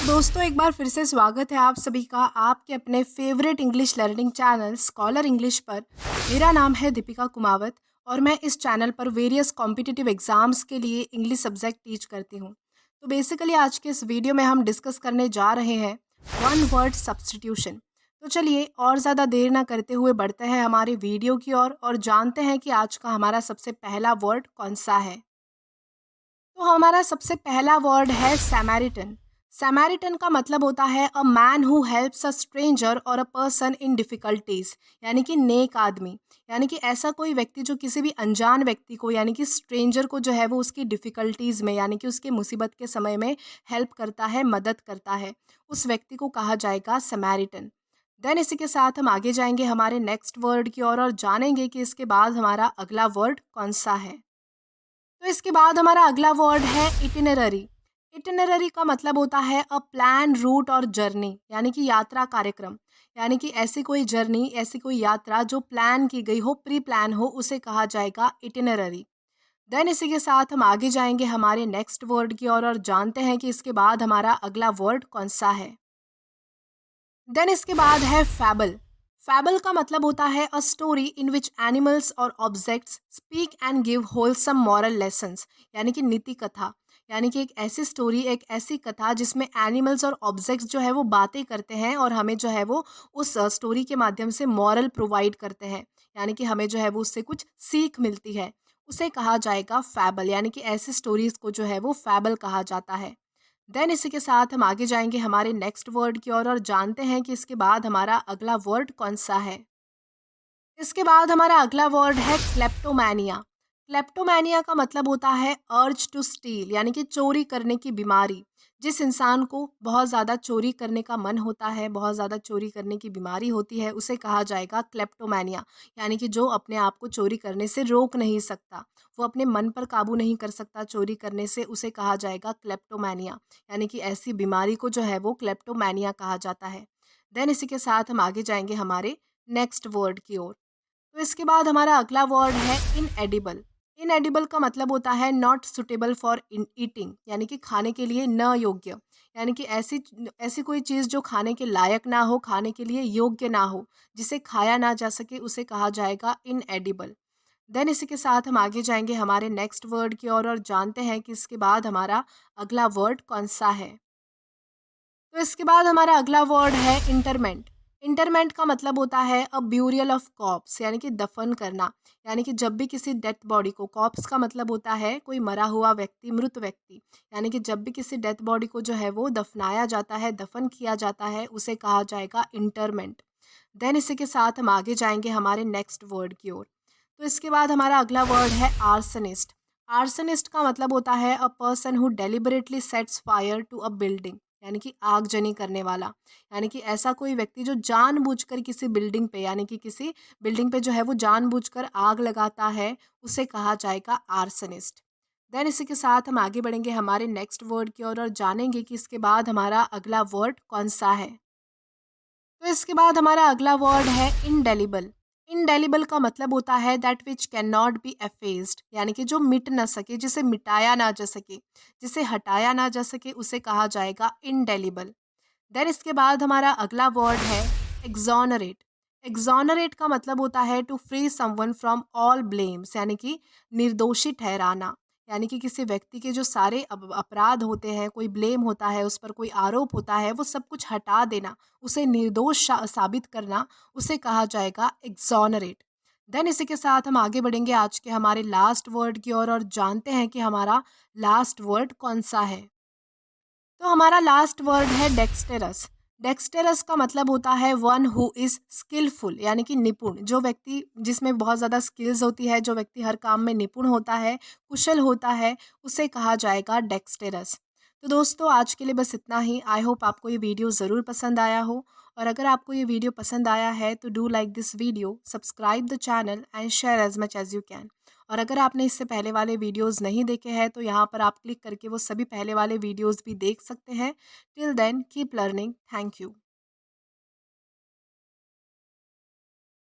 दोस्तों एक बार फिर से स्वागत है आप सभी का आपके अपने favourite English learning channel scholar English पर। मेरा नाम है दीपिका कुमावत और मैं इस चैनल पर वेरियस कॉम्पिटिटिव एग्जाम्स के लिए इंग्लिश सब्जेक्ट टीच करती हूँ। तो बेसिकली आज के इस वीडियो में हम डिस्कस करने जा रहे हैं वन वर्ड सब्स्टिट्यूशन। तो चलिए और ज़्यादा देर ना करते हुए बढ़ते हैं हमारे वीडियो की ओर और जानते हैं कि आज का हमारा सबसे पहला वर्ड कौन सा है। तो हमारा सबसे पहला वर्ड है सैमारिटन। सैमारिटन का मतलब होता है a man who helps a stranger और अ पर्सन इन डिफ़िकल्टीज, यानी कि नेक आदमी। यानी कि ऐसा कोई व्यक्ति जो किसी भी अनजान व्यक्ति को यानी कि स्ट्रेंजर को जो है वो उसकी डिफ़िकल्टीज़ में यानी कि उसके मुसीबत के समय में हेल्प करता है, मदद करता है, उस व्यक्ति को कहा जाएगा सैमारिटन। देन इसी के साथ हम आगे जाएंगे हमारे नेक्स्ट वर्ड की ओर और जानेंगे कि इसके बाद हमारा अगला वर्ड कौन सा है। तो इसके बाद हमारा अगला वर्ड है इटिनररी। इटिनररी का मतलब होता है अ प्लान रूट और जर्नी, यानी कि यात्रा कार्यक्रम। यानी कि ऐसी कोई जर्नी, ऐसी कोई यात्रा जो प्लान की गई हो, प्री प्लान हो, उसे कहा जाएगा इटिनररी। देन इसी के साथ हम आगे जाएंगे हमारे नेक्स्ट वर्ड की ओर और जानते हैं कि इसके बाद हमारा अगला वर्ड कौन सा है। देन इसके बाद है फैबल। फैबल का मतलब होता है a story in which animals और objects speak and give wholesome moral lessons, यानी कि नीति कथा। यानी कि एक ऐसी स्टोरी, एक ऐसी कथा जिसमें एनिमल्स और ऑब्जेक्ट्स जो है वो बातें करते हैं और हमें जो है वो उस स्टोरी के माध्यम से मॉरल प्रोवाइड करते हैं, यानी कि हमें जो है वो उससे कुछ सीख मिलती है, उसे कहा जाएगा फैबल। यानी कि ऐसी स्टोरीज को जो है वो फैबल कहा जाता है। देन इसी के साथ हम आगे जाएंगे हमारे नेक्स्ट वर्ड की ओर और जानते हैं कि इसके बाद हमारा अगला वर्ड कौन सा है। इसके बाद हमारा अगला वर्ड है क्लेप्टोमैनिया। क्लेप्टोमैनिया का मतलब होता है अर्ज टू स्टील, यानी कि चोरी करने की बीमारी। जिस इंसान को बहुत ज़्यादा चोरी करने का मन होता है, बहुत ज़्यादा चोरी करने की बीमारी होती है, उसे कहा जाएगा क्लेप्टोमैनिया। यानी कि जो अपने आप को चोरी करने से रोक नहीं सकता, वो अपने मन पर काबू नहीं कर सकता चोरी करने से, उसे कहा जाएगा क्लेप्टोमैनिया। यानी कि ऐसी बीमारी को जो है वो क्लेप्टोमैनिया कहा जाता है। देन इसी के साथ हम आगे जाएंगे हमारे नेक्स्ट वर्ड की ओर। तो इसके बाद हमारा अगला वर्ड है इनएडिबल। इनएडिबल का मतलब होता है नॉट सुटेबल फॉर ईटिंग, यानी कि खाने के लिए न योग्य। यानी कि ऐसी ऐसी कोई चीज़ जो खाने के लायक ना हो, खाने के लिए योग्य ना हो, जिसे खाया ना जा सके, उसे कहा जाएगा इनएडिबल। देन इसी के साथ हम आगे जाएंगे हमारे नेक्स्ट वर्ड की ओर और जानते हैं कि इसके बाद हमारा अगला वर्ड कौन सा है। तो इसके बाद हमारा अगला वर्ड है इंटरमेंट। इंटरमेंट का मतलब होता है अ ब्यूरियल ऑफ कॉप्स, यानी कि दफन करना। यानी कि जब भी किसी डेथ बॉडी को, कॉप्स का मतलब होता है कोई मरा हुआ व्यक्ति, मृत व्यक्ति। यानी कि जब भी किसी डेथ बॉडी को जो है वो दफनाया जाता है, दफन किया जाता है, उसे कहा जाएगा इंटरमेंट। देन इसी के साथ हम आगे जाएंगे हमारे नेक्स्ट वर्ड की ओर। तो इसके बाद हमारा अगला वर्ड है आर्सनिस्ट। आर्सनिस्ट का मतलब होता है a person who deliberately sets fire to a building, यानी कि आगजनी करने वाला। यानी कि ऐसा कोई व्यक्ति जो जानबूझकर किसी बिल्डिंग पे, यानी कि किसी बिल्डिंग पे जो है वो जानबूझकर आग लगाता है, उसे कहा जाएगा आर्सनिस्ट। देन इसी के साथ हम आगे बढ़ेंगे हमारे नेक्स्ट वर्ड की ओर और जानेंगे कि इसके बाद हमारा अगला वर्ड कौन सा है। तो इसके बाद हमारा अगला वर्ड है इंडेलिबल। इंडेलिबल का मतलब होता है that which can not be effaced, यानी कि जो मिट ना सके, जिसे मिटाया ना जा सके, जिसे हटाया ना जा सके, उसे कहा जाएगा इंडेलिबल। देन इसके बाद हमारा अगला वर्ड है एग्जॉनरेट। एग्जॉनरेट का मतलब होता है to free someone from all blames, यानी कि निर्दोषी ठहराना। यानी कि किसी व्यक्ति के जो सारे अपराध होते हैं, कोई ब्लेम होता है, उस पर कोई आरोप होता है, वो सब कुछ हटा देना, उसे निर्दोष साबित करना, उसे कहा जाएगा एग्जॉनरेट। देन इसी के साथ हम आगे बढ़ेंगे आज के हमारे लास्ट वर्ड की ओर और जानते हैं कि हमारा लास्ट वर्ड कौन सा है। तो हमारा लास्ट वर्ड है डेक्सटेरस। डेक्सटेरस का मतलब होता है वन हु इज स्किलफुल, यानी कि निपुण। जो व्यक्ति जिसमें बहुत ज़्यादा स्किल्स होती है, जो व्यक्ति हर काम में निपुण होता है, कुशल होता है, उसे कहा जाएगा डेक्सटेरस। तो दोस्तों आज के लिए बस इतना ही। आई होप आपको ये वीडियो ज़रूर पसंद आया हो, और अगर आपको ये वीडियो पसंद आया है तो do like this video, subscribe the channel and share as much as you can. और अगर आपने इससे पहले वाले वीडियोस नहीं देखे हैं तो यहाँ पर आप क्लिक करके वो सभी पहले वाले वीडियोस भी देख सकते हैं। Till then keep learning. Thank you.